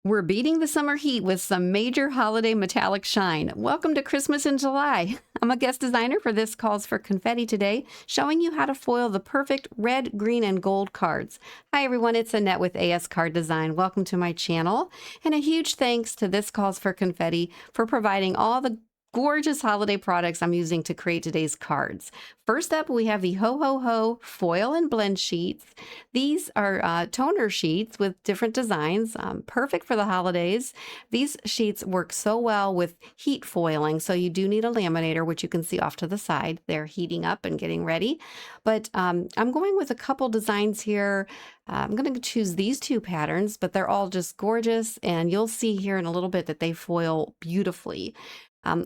We're beating the summer heat with some major holiday metallic shine. Welcome to Christmas in July. I'm a guest designer for This Calls for Confetti today, showing you how to foil the perfect red, green, and gold cards. Hi everyone, it's Annette with ASCardDesign. Welcome to my channel, and a huge thanks to This Calls for Confetti for providing all the gorgeous holiday products I'm using to create today's cards. First up, we have the Ho Ho Ho foil and blend sheets. These are toner sheets with different designs, perfect for the holidays. These sheets work so well with heat foiling, so you do need a laminator, which you can see off to the side. They're heating up and getting ready. But I'm going with a couple designs here. I'm going to choose these two patterns, but they're all just gorgeous, and you'll see here in a little bit that they foil beautifully.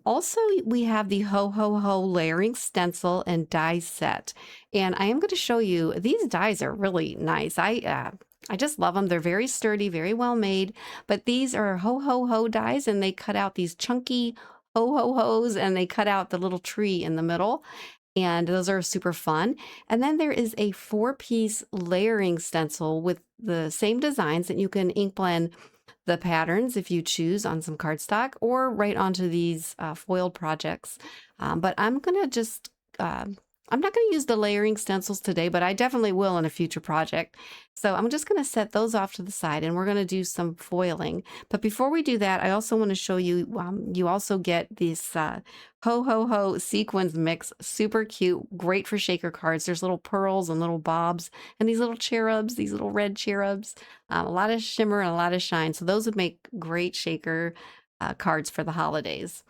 Also, we have the Ho Ho Ho layering stencil and die set. And I am going to show you, these dies are really nice. I just love them. They're very sturdy, very well made. But these are Ho Ho Ho dies, and they cut out these chunky Ho Ho Hos, and they cut out the little tree in the middle. And those are super fun. And then there is a 4-piece layering stencil with the same designs that you can ink blend the patterns if you choose on some cardstock or right onto these foiled projects. But I'm going to just, I'm not going to use the layering stencils today, but I definitely will in a future project. So I'm just going to set those off to the side, and we're going to do some foiling. But before we do that, I also want to show you, you also get this Ho Ho Ho sequins mix, super cute, great for shaker cards. There's little pearls and little bobs and these little cherubs, these little red cherubs, a lot of shimmer and a lot of shine. So those would make great shaker cards for the holidays.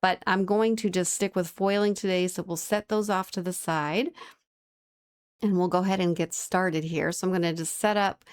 But I'm going to just stick with foiling today, so we'll set those off to the side and we'll go ahead and get started here. So I'm going to just set up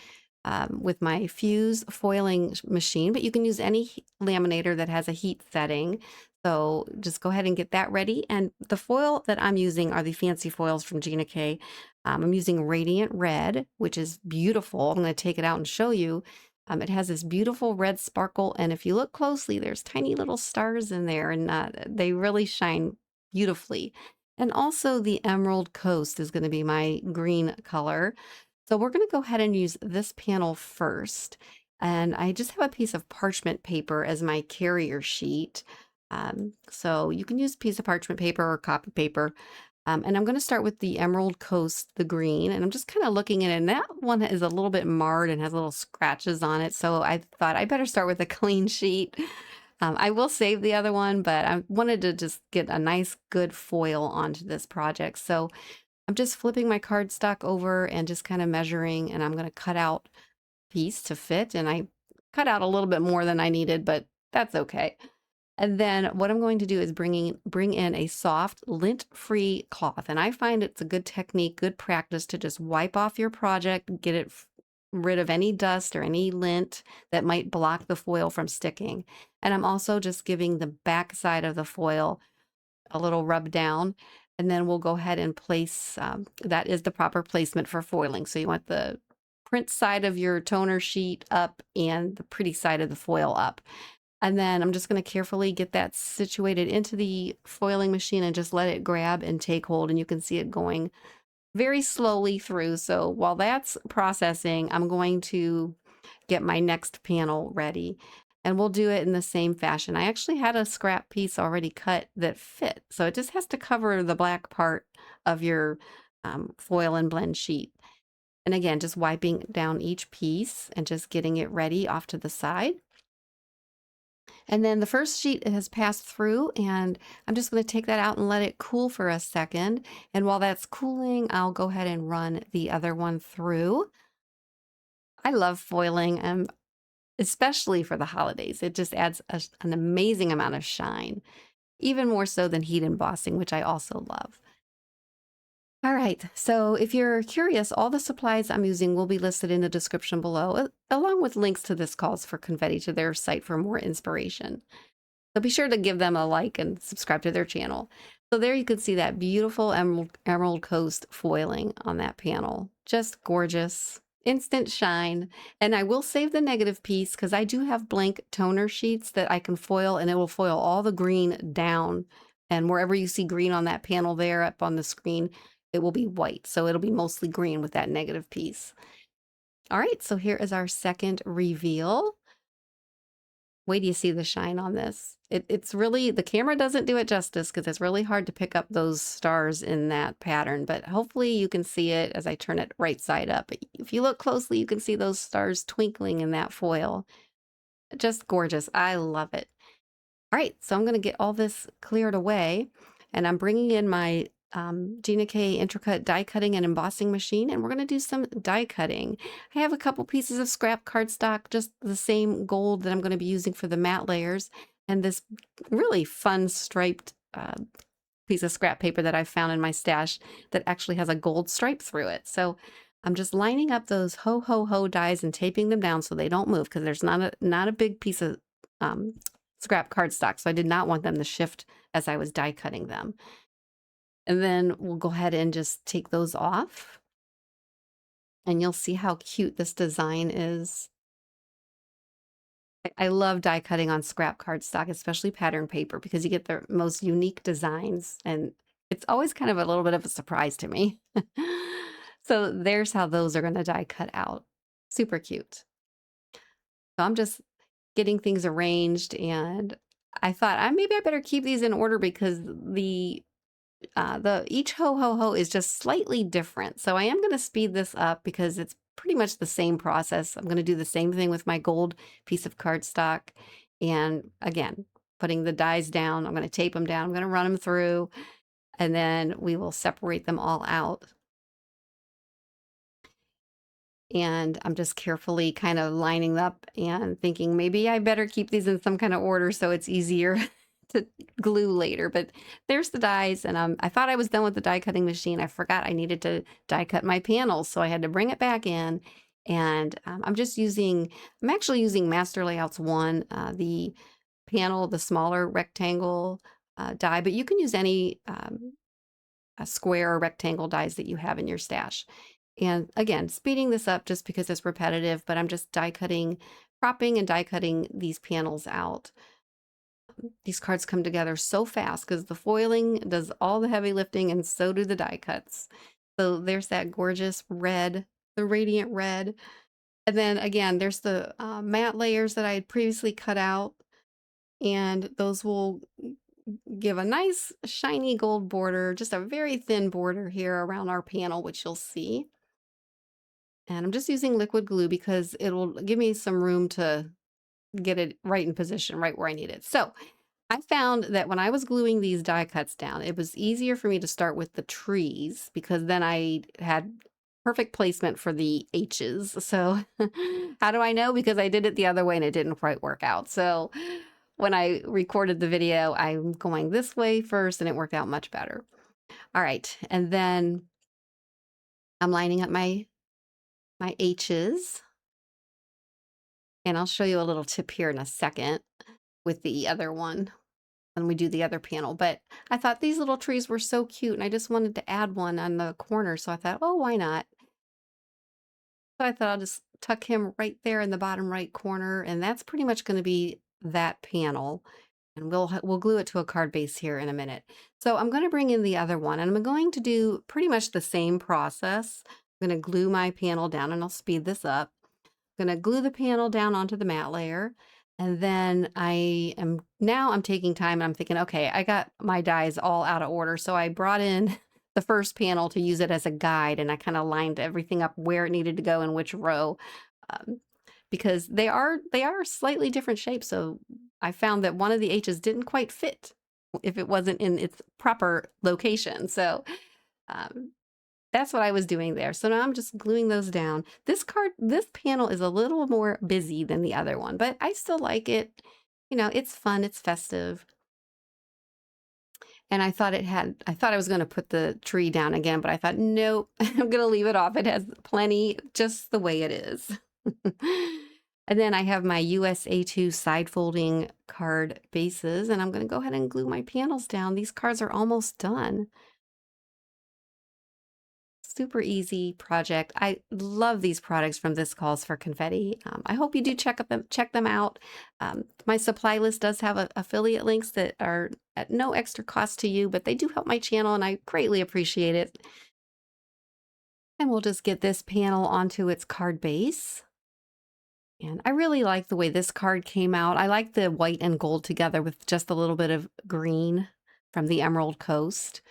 with my Fuse foiling machine, but you can use any laminator that has a heat setting. So just go ahead and get that ready. And the foil that I'm using are the fancy foils from Gina K. I'm using Radiant Red, which is beautiful. I'm going to take it out and show you. It has this beautiful red sparkle, and if you look closely, there's tiny little stars in there, and they really shine beautifully. And also the Emerald Coast is going to be my green color. So we're going to go ahead and use this panel first. And I just have a piece of parchment paper as my carrier sheet. So you can use a piece of parchment paper or copy paper. And I'm going to start with the Emerald Coast, the green, and I'm just kind of looking at it, and that one is a little bit marred and has little scratches on it. So I thought I better start with a clean sheet. I will save the other one, but I wanted to just get a nice, good foil onto this project. So I'm just flipping my cardstock over and just kind of measuring, and I'm going to cut out a piece to fit. And I cut out a little bit more than I needed, but that's okay. And then what I'm going to do is bring in a soft lint-free cloth. And I find it's a good technique, good practice to just wipe off your project, get it rid of any dust or any lint that might block the foil from sticking. And I'm also just giving the back side of the foil a little rub down. And then we'll go ahead and place, that is the proper placement for foiling. So you want the print side of your toner sheet up and the pretty side of the foil up. And then I'm just going to carefully get that situated into the foiling machine and just let it grab and take hold. And you can see it going very slowly through. So while that's processing, I'm going to get my next panel ready. And we'll do it in the same fashion. I actually had a scrap piece already cut that fit. So it just has to cover the black part of your foil and blend sheet. And again, just wiping down each piece and just getting it ready off to the side. And then the first sheet has passed through, and I'm just going to take that out and let it cool for a second. And while that's cooling, I'll go ahead and run the other one through. I love foiling, especially for the holidays. It just adds an amazing amount of shine, even more so than heat embossing, which I also love. All right, so if you're curious, all the supplies I'm using will be listed in the description below, along with links to This Calls for Confetti to their site for more inspiration. So be sure to give them a like and subscribe to their channel. So there you can see that beautiful Emerald Coast foiling on that panel. Just gorgeous, instant shine. And I will save the negative piece because I do have blank toner sheets that I can foil, and it will foil all the green down. And wherever you see green on that panel there up on the screen, it will be white. So it'll be mostly green with that negative piece. All right, so here is our second reveal. Wait till you see the shine on this. It's really, the camera doesn't do it justice because it's really hard to pick up those stars in that pattern, but hopefully you can see it as I turn it right side up. If you look closely, you can see those stars twinkling in that foil. Just gorgeous. I love it. All right, so I'm going to get all this cleared away, and I'm bringing in my Gina K Intricate die cutting and embossing machine, and we're going to do some die cutting. I have a couple pieces of scrap cardstock, just the same gold that I'm going to be using for the matte layers, and this really fun striped piece of scrap paper that I found in my stash that actually has a gold stripe through it. So I'm just lining up those ho ho ho dies and taping them down so they don't move, because there's not a big piece of scrap cardstock, so I did not want them to shift as I was die cutting them. And then we'll go ahead and just take those off, and you'll see how cute this design is. I love die cutting on scrap cardstock, especially pattern paper, because you get the most unique designs, and it's always kind of a little bit of a surprise to me. So there's how those are going to die cut out. Super cute. So I'm just getting things arranged, and I thought maybe I better keep these in order because the each ho ho ho is just slightly different. So I am going to speed this up because it's pretty much the same process. I'm going to do the same thing with my gold piece of cardstock, and again, putting the dies down. I'm going to tape them down. I'm going to run them through, and then we will separate them all out. And I'm just carefully kind of lining up and thinking maybe I better keep these in some kind of order so it's easier to glue later. But there's the dies, and I thought I was done with the die cutting machine. I forgot I needed to die cut my panels, so I had to bring it back in. And I'm actually using Master Layouts 1, the panel, the smaller rectangle die, but you can use any a square or rectangle dies that you have in your stash. And again, speeding this up just because it's repetitive, but I'm just die cutting, cropping and die cutting these panels out. These cards come together so fast because the foiling does all the heavy lifting, and so do the die cuts. So there's that gorgeous red, the radiant red. And then again, there's the matte layers that I had previously cut out, and those will give a nice shiny gold border, just a very thin border here around our panel, which you'll see. And I'm just using liquid glue because it'll give me some room to get it right in position, right where I need it. So I found that when I was gluing these die cuts down, it was easier for me to start with the trees because then I had perfect placement for the H's. So how do I know? Because I did it the other way and it didn't quite work out. So when I recorded the video, I'm going this way first and it worked out much better. All right. And then I'm lining up my H's. And I'll show you a little tip here in a second with the other one when we do the other panel. But I thought these little trees were so cute and I just wanted to add one on the corner. So I thought, oh, why not? So I thought I'll just tuck him right there in the bottom right corner. And that's pretty much going to be that panel. And we'll glue it to a card base here in a minute. So I'm going to bring in the other one, and I'm going to do pretty much the same process. I'm going to glue my panel down, and I'll speed this up. I'm going to glue the panel down onto the matte layer. And then I'm taking time and I'm thinking, okay, I got my dies all out of order. So I brought in the first panel to use it as a guide, and I kind of lined everything up where it needed to go in which row, because they are slightly different shapes. So I found that one of the H's didn't quite fit if it wasn't in its proper location. So that's what I was doing there. So now I'm just gluing those down. This panel is a little more busy than the other one, but I still like it. You know, it's fun, it's festive. And I thought I was going to put the tree down again, but I thought, nope, I'm going to leave it off. It has plenty just the way it is. And then I have my USA2 side folding card bases, and I'm going to go ahead and glue my panels down. These cards are almost done. Super easy project. I love these products from This Calls for Confetti. I hope you do check them out. My supply list does have affiliate links that are at no extra cost to you, but they do help my channel, and I greatly appreciate it. And we'll just get this panel onto its card base. And I really like the way this card came out. I like the white and gold together with just a little bit of green from the Emerald Coast,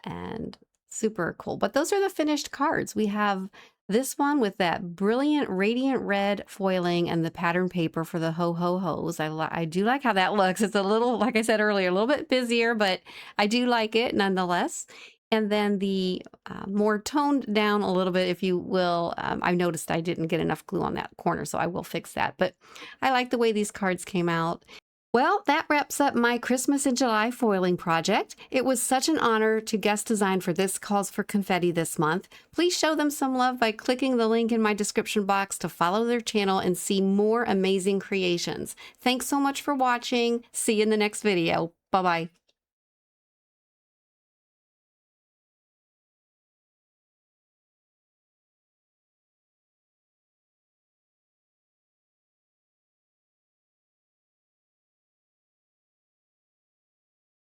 and super cool. But those are the finished cards. We have this one with that brilliant radiant red foiling and the pattern paper for the ho ho hos. I do like how that looks. It's a little, like I said earlier, a little bit busier, but I do like it nonetheless. And then the more toned down a little bit, if you will. I noticed I didn't get enough glue on that corner, so I will fix that. But I like the way these cards came out. Well, that wraps up my Christmas in July foiling project. It was such an honor to guest design for This Calls for Confetti this month. Please show them some love by clicking the link in my description box to follow their channel and see more amazing creations. Thanks so much for watching. See you in the next video. Bye-bye.